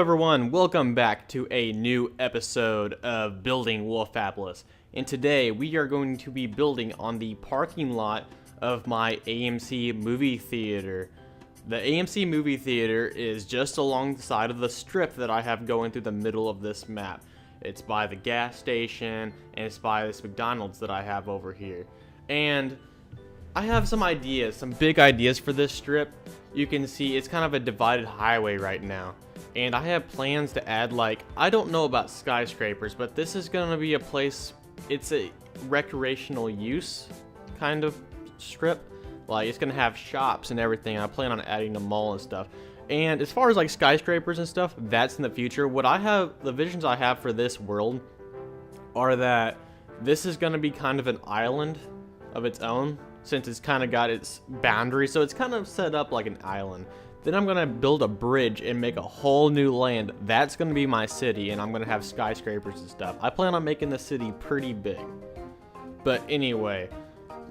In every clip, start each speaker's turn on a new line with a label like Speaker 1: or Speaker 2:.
Speaker 1: everyone, welcome back to a new episode of Building Wolfapolis. And today we are going to be building on the parking lot of my AMC movie theater. The AMC movie theater is just along the side of the strip that I have going through the middle of this map. It's by the gas station and it's by this McDonald's that I have over here. And I have some ideas, some big ideas for this strip. You can see it's kind of a divided highway right now. And I have plans to add, I don't know about skyscrapers, but this is going to be a place, it's a recreational use kind of strip. It's going to have shops and everything. I plan on adding a mall and stuff. And as far as skyscrapers and stuff, that's in the future. The visions I have for this world are that this is going to be kind of an island of its own, since it's kind of got its boundary. So it's kind of set up like an island. Then I'm going to build a bridge and make a whole new land. That's going to be my city, and I'm going to have skyscrapers and stuff. I plan on making the city pretty big. But anyway,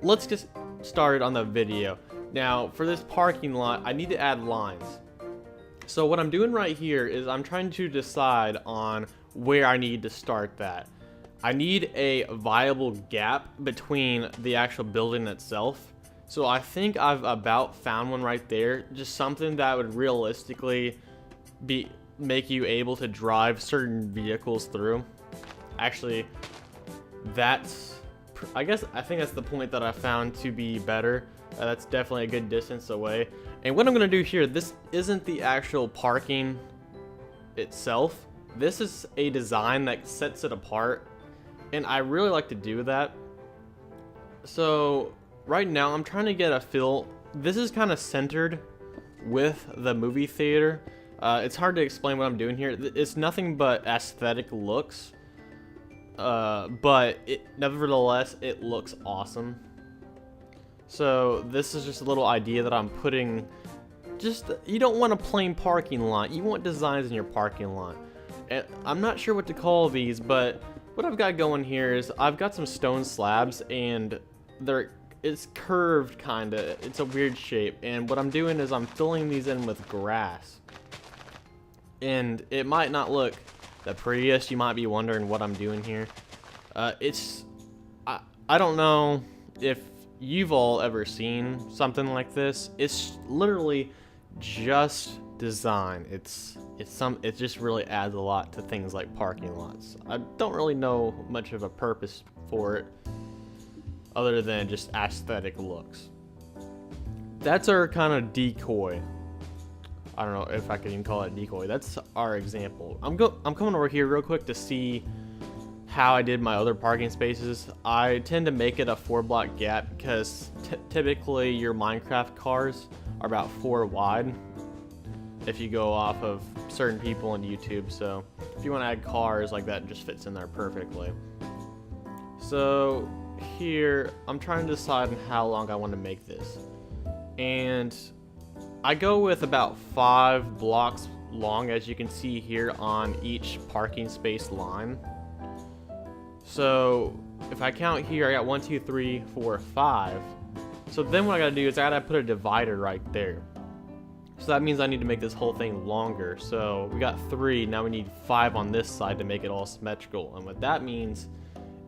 Speaker 1: let's get started on the video. Now, for this parking lot, I need to add lines. So what I'm doing right here is I'm trying to decide on where I need to start that. I need a viable gap between the actual building itself. So I think I've about found one right there. Just something that would realistically make you able to drive certain vehicles through. Actually, I think that's the point that I found to be better. That's definitely a good distance away. And what I'm going to do here, this isn't the actual parking itself. This is a design that sets it apart. And I really like to do that. So right now I'm trying to get a feel. This is kind of centered with the movie theater. It's hard to explain what I'm doing here. It's nothing but aesthetic looks. But nevertheless, it looks awesome. So this is just a little idea that I'm putting. You don't want a plain parking lot. You want designs in your parking lot. And I'm not sure what to call these, but what I've got going here is I've got some stone slabs, and it's curved kinda. It's a weird shape, and what I'm doing is I'm filling these in with grass. And it might not look the prettiest. You might be wondering what I'm doing here. I don't know if you've all ever seen something like this. It's literally just design. It just really adds a lot to things like parking lots. I don't really know much of a purpose for it other than just aesthetic looks. That's our kind of decoy. I don't know if I can even call it decoy. That's our example. I'm coming over here real quick to see how I did my other parking spaces. I tend to make it a 4-block gap because typically your Minecraft cars are about 4 wide if you go off of certain people on YouTube. So if you want to add cars like that, it just fits in there perfectly. So here I'm trying to decide on how long I want to make this, and I go with about 5 blocks long, as you can see here on each parking space line. So if I count here, I got 1, 2, 3, 4, 5. So then what I gotta do is I gotta put a divider right there. So that means I need to make this whole thing longer. So we got 3, now we need 5 on this side to make it all symmetrical. And what that means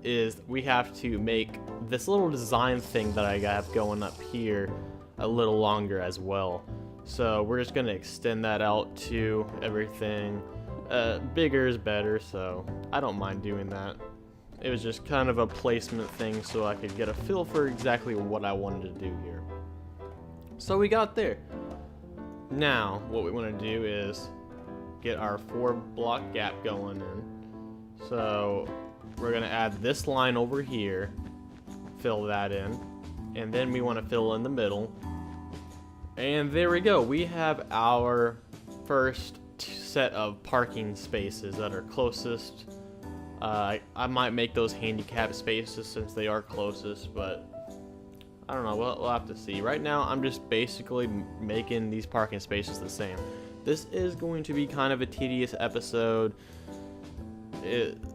Speaker 1: is we have to make this little design thing that I have going up here a little longer as well. So we're just gonna extend that out to everything. Bigger is better, so I don't mind doing that. It was just kind of a placement thing so I could get a feel for exactly what I wanted to do here. So we got there. Now what we want to do is get our 4-block gap going in. So we're gonna add this line over here, fill that in, and then we want to fill in the middle. And there we go. We have our first set of parking spaces that are closest. I might make those handicap spaces since they are closest, but I don't know. We'll have to see. Right now, I'm just basically making these parking spaces the same. This is going to be kind of a tedious episode.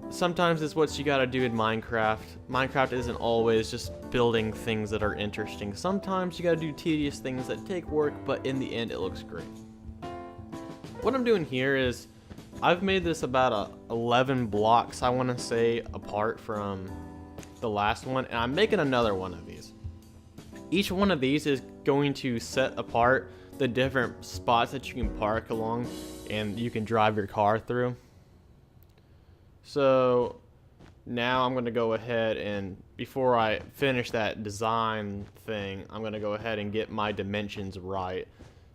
Speaker 1: Sometimes it's what you gotta do in Minecraft. Minecraft isn't always just building things that are interesting. Sometimes you gotta do tedious things that take work, but in the end it looks great. What I'm doing here is I've made this about 11 blocks, I want to say, apart from the last one, and I'm making another one of these. Each one of these is going to set apart the different spots that you can park along and you can drive your car through. So now I'm going to go ahead and, before I finish that design thing, I'm going to go ahead and get my dimensions right.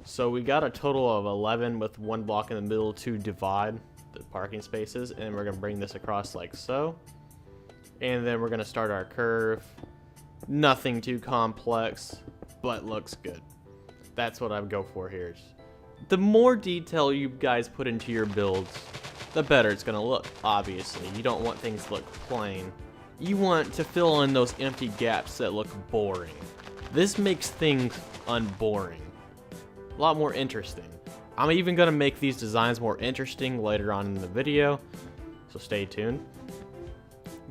Speaker 1: So we got a total of 11 with one block in the middle to divide the parking spaces, and we're going to bring this across like so. And then we're going to start our curve. Nothing too complex, but looks good. That's what I would go for here. The more detail you guys put into your builds, the better it's going to look, obviously. You don't want things to look plain. You want to fill in those empty gaps that look boring. This makes things unboring. A lot more interesting. I'm even going to make these designs more interesting later on in the video, so stay tuned.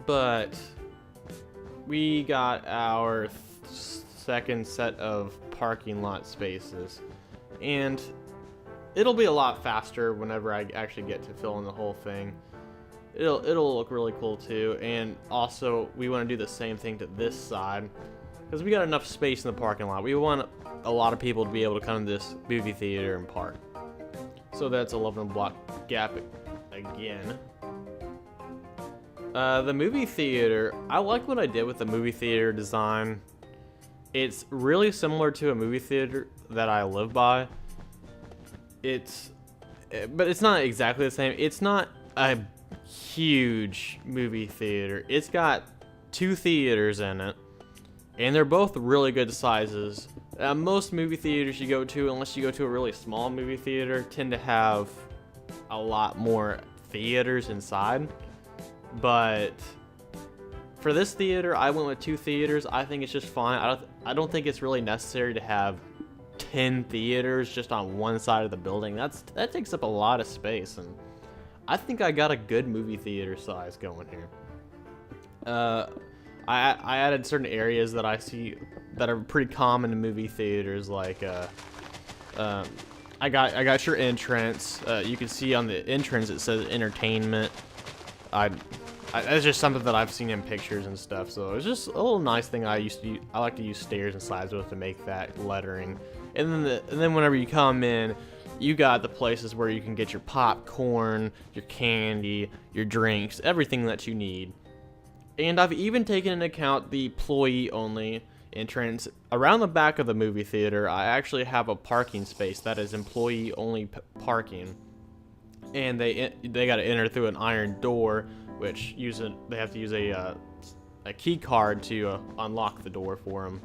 Speaker 1: But we got our second set of parking lot spaces, and it'll be a lot faster whenever I actually get to fill in the whole thing. It'll look really cool too. And also we want to do the same thing to this side because we got enough space in the parking lot. We want a lot of people to be able to come to this movie theater and park. So that's 11 block gap again. The movie theater, I like what I did with the movie theater design. It's really similar to a movie theater that I live by. But it's not exactly the same. It's not a huge movie theater. It's got 2 theaters in it, and they're both really good sizes. Most movie theaters you go to, unless you go to a really small movie theater, tend to have a lot more theaters inside. But for this theater, I went with 2 theaters. I think it's just fine. I don't think it's really necessary to have 10 theaters just on one side of the building. That takes up a lot of space, and I think I got a good movie theater size going here. I added certain areas that I see that are pretty common in movie theaters, like I got your entrance. You can see on the entrance it says entertainment. It's just something that I've seen in pictures and stuff, so it's just a little nice thing I like to use stairs and slides with to make that lettering. And then whenever you come in, you got the places where you can get your popcorn, your candy, your drinks, everything that you need. And I've even taken into account the employee-only entrance. Around the back of the movie theater, I actually have a parking space that is employee-only parking. And they got to enter through an iron door, which they have to use a key card to unlock the door for them.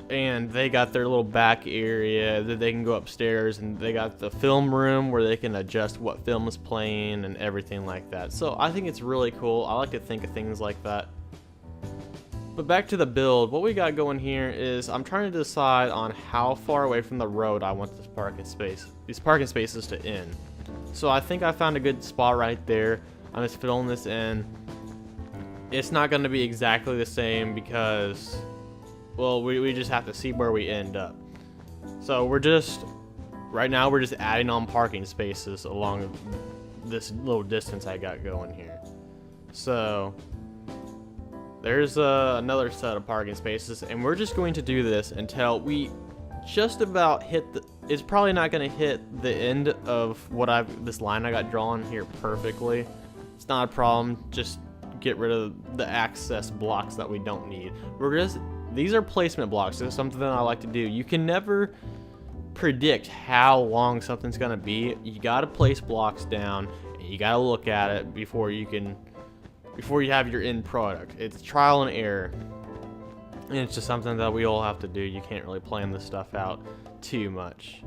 Speaker 1: And they got their little back area that they can go upstairs, and they got the film room where they can adjust what film is playing and everything like that. So I think it's really cool. I like to think of things like that. But back to the build, what we got going here is I'm trying to decide on how far away from the road I want these parking spaces to end. So I think I found a good spot right there. I'm just filling this in. It's not going to be exactly the same because, well, we just have to see where we end up. So right now we're just adding on parking spaces along this little distance I got going here. So there's another set of parking spaces, and we're just going to do this until we just about hit it's probably not going to hit the end of this line I got drawn here perfectly. It's not a problem. Just get rid of the access blocks that we don't need. These are placement blocks. This is something that I like to do. You can never predict how long something's going to be. You got to place blocks down, and you got to look at it before you have your end product. It's trial and error. And it's just something that we all have to do. You can't really plan this stuff out too much.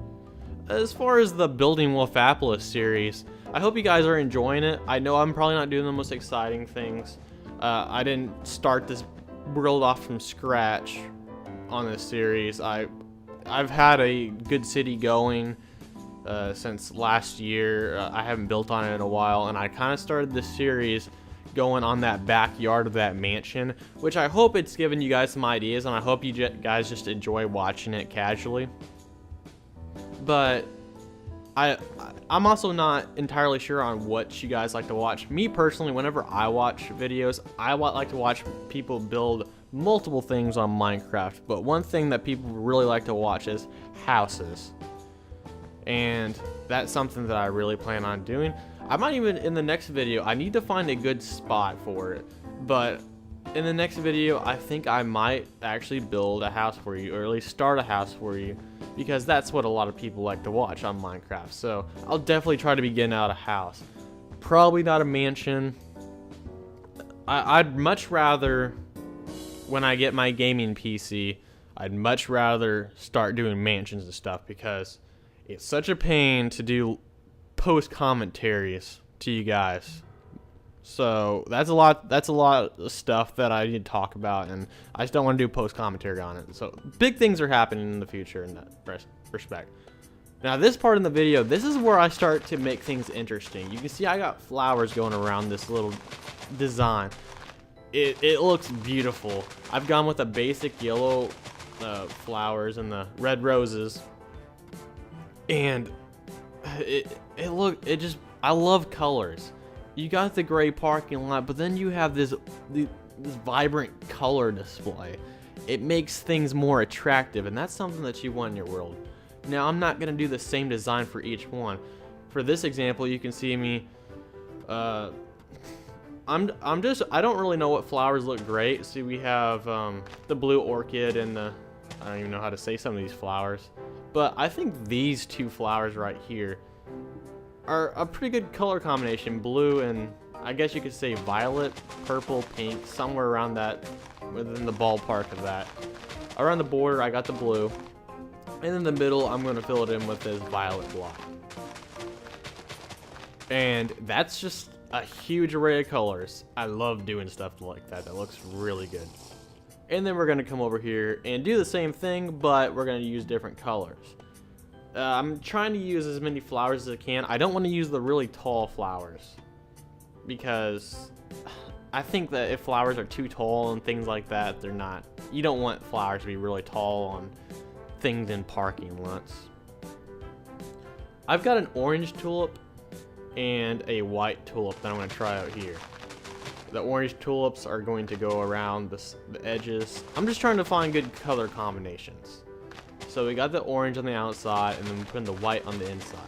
Speaker 1: As far as the Building Wolfapolis series, I hope you guys are enjoying it. I know I'm probably not doing the most exciting things. I didn't start this world off from scratch on this series. I've had a good city going since last year. I haven't built on it in a while, and I kind of started this series going on that backyard of that mansion, which I hope it's given you guys some ideas, and I hope you guys just enjoy watching it casually. But I'm also not entirely sure on what you guys like to watch. Me personally, whenever I watch videos, like to watch people build multiple things on Minecraft. But one thing that people really like to watch is houses. And that's something that I really plan on doing. I might even, in the next video, I need to find a good spot for it. But in the next video, I think I might actually build a house for you, or at least start a house for you, because that's what a lot of people like to watch on Minecraft. So I'll definitely try to be getting out a house. Probably not a mansion. I'd much rather, when I get my gaming PC, I'd much rather start doing mansions and stuff, because it's such a pain to do post commentaries to you guys. So that's a lot of stuff that I need to talk about, and I just don't want to do post commentary on it. So big things are happening in the future in that respect. Now this part in the video, this is where I start to make things interesting. You can see I got flowers going around this little design. It looks beautiful. I've gone with the basic yellow flowers and the red roses, and I love colors. You got the gray parking lot, but then you have this vibrant color display. It makes things more attractive, and that's something that you want in your world. Now, I'm not gonna do the same design for each one. For this example, you can see me. I don't really know what flowers look great. See, we have the blue orchid and I don't even know how to say some of these flowers, but I think these two flowers right here are a pretty good color combination. Blue and I guess you could say violet, purple, pink, somewhere around that, within the ballpark of that. Around the border, I got the blue, and in the middle, I'm going to fill it in with this violet block. And that's just a huge array of colors. I love doing stuff like that. That looks really good. And then we're going to come over here and do the same thing, but we're going to use different colors. I'm trying to use as many flowers as I can. I don't want to use the really tall flowers, because I think that if flowers are too tall and things like that, they're not. You don't want flowers to be really tall on things in parking lots. I've got an orange tulip and a white tulip that I'm going to try out here. The orange tulips are going to go around the edges. I'm just trying to find good color combinations. So we got the orange on the outside, and then we're putting the white on the inside.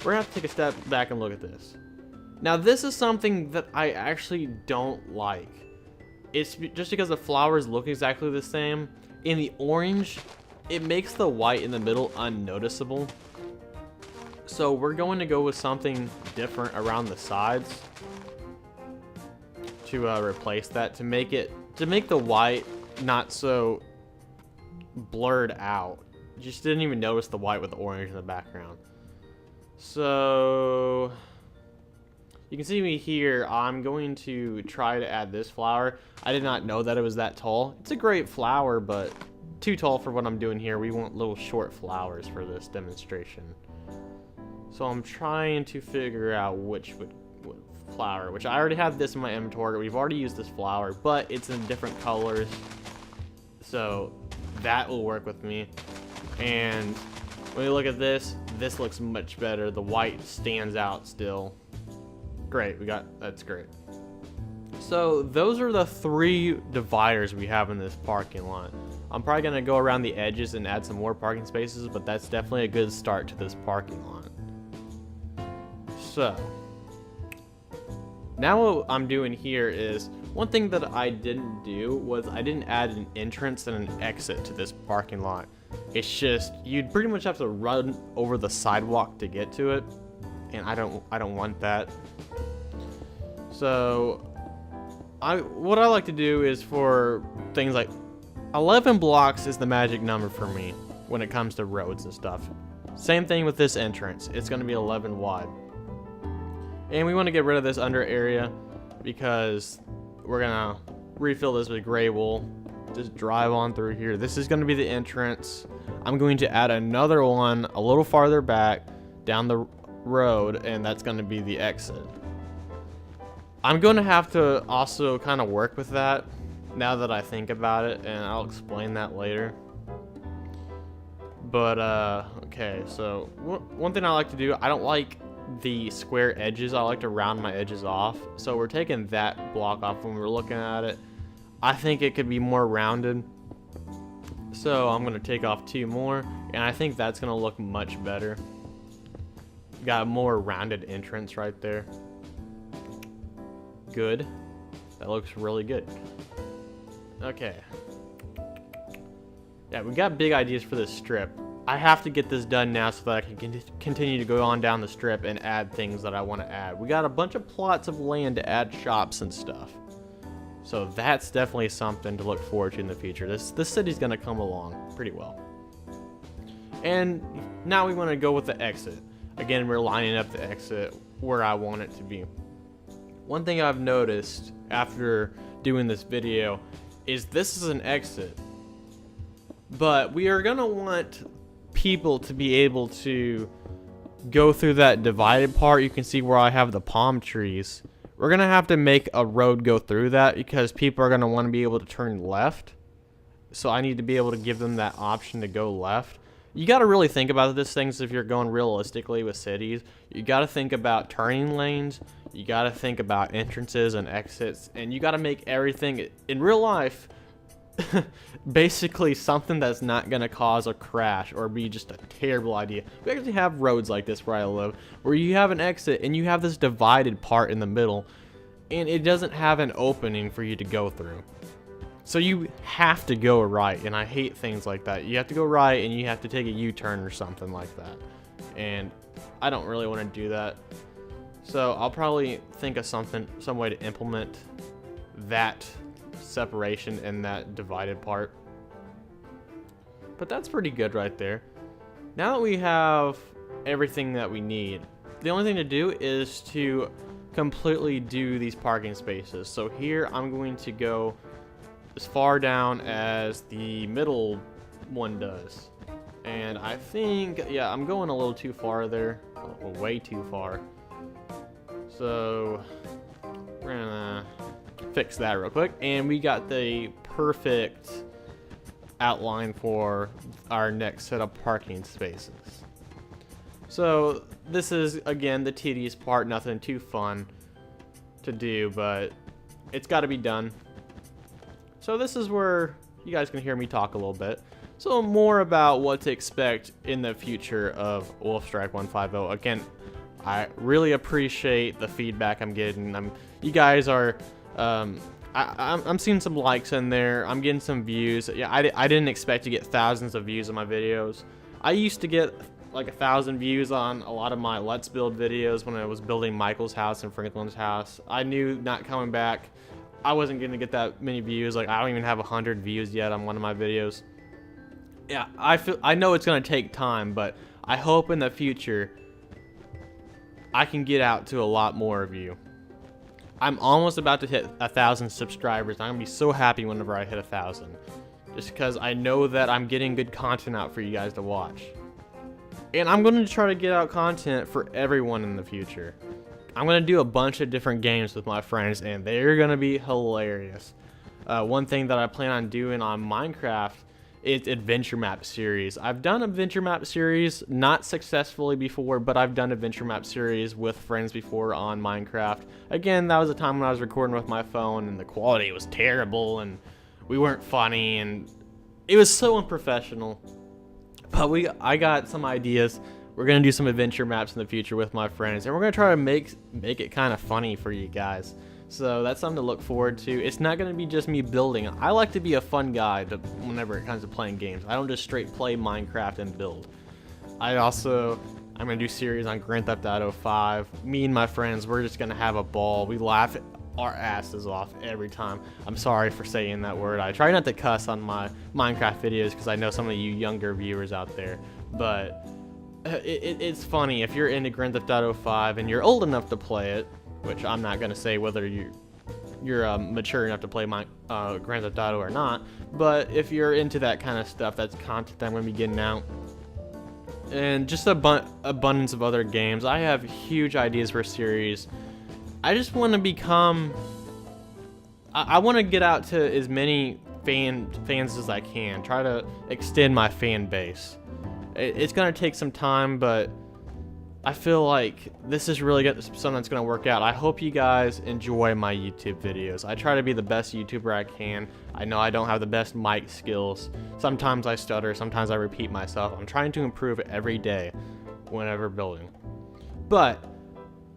Speaker 1: We're gonna have to take a step back and look at this. Now this is something that I actually don't like. It's just because the flowers look exactly the same. In the orange, it makes the white in the middle unnoticeable. So we're going to go with something different around the sides to replace that, to make the white not so blurred out. Just didn't even notice the white with the orange in the background. So you can see me here. I'm going to try to add this flower. I did not know that it was that tall. It's a great flower, but too tall for what I'm doing here. We want little short flowers for this demonstration. So I'm trying to figure out which flower, which I already have this in my inventory. We've already used this flower, but it's in different colors. So that will work with me. And when you look at this looks much better. The white stands out still. Great, that's great. So those are the 3 dividers we have in this parking lot. I'm probably gonna go around the edges and add some more parking spaces, but that's definitely a good start to this parking lot. So now what I'm doing here is, one thing that I didn't do was I didn't add an entrance and an exit to this parking lot. It's just, you'd pretty much have to run over the sidewalk to get to it, and I don't want that. So what I like to do is, for things like 11 blocks is the magic number for me when it comes to roads and stuff. Same thing with this entrance. It's going to be 11 wide. And we want to get rid of this under area because we're going to refill this with gray wool. Just drive on through here. This is going to be the entrance. I'm going to add another one a little farther back down the road, and that's going to be the exit. I'm going to have to also kind of work with that now that I think about it, and I'll explain that later. But okay, so one thing I like to do, I don't like the square edges. I like to round my edges off. So we're taking that block off when we're looking at it. I think it could be more rounded. So I'm gonna take off 2 more, and I think that's gonna look much better. Got a more rounded entrance right there. Good. That looks really good. Okay. Yeah, we got big ideas for this strip. I have to get this done now so that I can continue to go on down the strip and add things that I want to add. We got a bunch of plots of land to add shops and stuff. So that's definitely something to look forward to in the future. This city's gonna come along pretty well. And now we want to go with the exit. Again, we're lining up the exit where I want it to be. One thing I've noticed after doing this video is this is an exit, but we are gonna want people to be able to go through that divided part. You can see where I have the palm trees. We're gonna have to make a road go through that because people are gonna want to be able to turn left. So I need to be able to give them that option to go left. You got to really think about these things if you're going realistically with cities. You got to think about turning lanes. You got to think about entrances and exits. And you got to make everything in real life basically something that's not going to cause a crash or be just a terrible idea. We actually have roads like this where I live, where you have an exit and you have this divided part in the middle, and it doesn't have an opening for you to go through. So you have to go right, and I hate things like that. You have to go right, and you have to take a U-turn or something like that. And I don't really want to do that. So I'll probably think of some way to implement that separation in that divided part. But that's pretty good right there. Now that we have everything that we need, the only thing to do is to completely do these parking spaces. So here I'm going to go as far down as the middle one does. And I think, yeah, I'm going a little too far there. Way too far. So we're gonna fix that real quick. And we got the perfect outline for our next set of parking spaces. So this is, again, the tedious part. Nothing too fun to do, but it's got to be done. So this is where you guys can hear me talk a little bit. So more about what to expect in the future of Wolfstrike 150. Again, I really appreciate the feedback I'm getting. You guys are, I'm seeing some likes in there. I'm getting some views. Yeah, I didn't expect to get thousands of views on my videos. I used to get like 1,000 views on a lot of my Let's Build videos when I was building Michael's house and Franklin's house. I knew not coming back, I wasn't gonna get that many views. Like, I don't even have 100 views yet on one of my videos. Yeah, I know it's gonna take time, but I hope in the future I can get out to a lot more of you. I'm almost about to hit 1,000 subscribers. I'm gonna be so happy whenever I hit 1,000, just because I know that I'm getting good content out for you guys to watch. And I'm gonna try to get out content for everyone in the future. I'm gonna do a bunch of different games with my friends, and they're gonna be hilarious. One thing that I plan on doing on Minecraft is adventure map series. I've done adventure map series, not successfully before, but I've done adventure map series with friends before on Minecraft. Again, that was a time when I was recording with my phone and the quality was terrible and we weren't funny and it was so unprofessional. But I got some ideas. We're gonna do some adventure maps in the future with my friends, and we're gonna try to make it kind of funny for you guys. So that's something to look forward to. It's not gonna be just me building. I like to be a fun guy whenever it comes to playing games. I don't just straight play Minecraft and build. I'm gonna do series on Grand Theft Auto 5. Me and my friends, we're just gonna have a ball. We laugh our asses off every time. I'm sorry for saying that word. I try not to cuss on my Minecraft videos because I know some of you younger viewers out there, but it's funny if you're into Grand Theft Auto 5 and you're old enough to play it, which I'm not gonna say whether you're mature enough to play my Grand Theft Auto or not, but if you're into that kind of stuff, that's content that I'm gonna be getting out. And just abundance of other games. I have huge ideas for a series. I just want to become. I want to get out to as many fans as I can. Try to extend my fan base. It's gonna take some time, but I feel like this is really something that's gonna work out. I hope you guys enjoy my YouTube videos. I try to be the best YouTuber I can. I know I don't have the best mic skills. Sometimes I stutter, sometimes I repeat myself. I'm trying to improve every day whenever building. But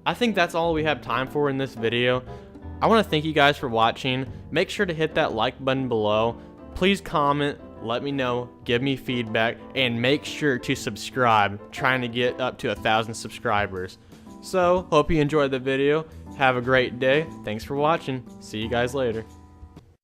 Speaker 1: I think that's all we have time for in this video. I want to thank you guys for watching. Make sure to hit that like button below. Please comment, let me know, give me feedback, and make sure to subscribe. Trying to get up to 1,000 subscribers. So, hope you enjoyed the video. Have a great day. Thanks for watching. See you guys later.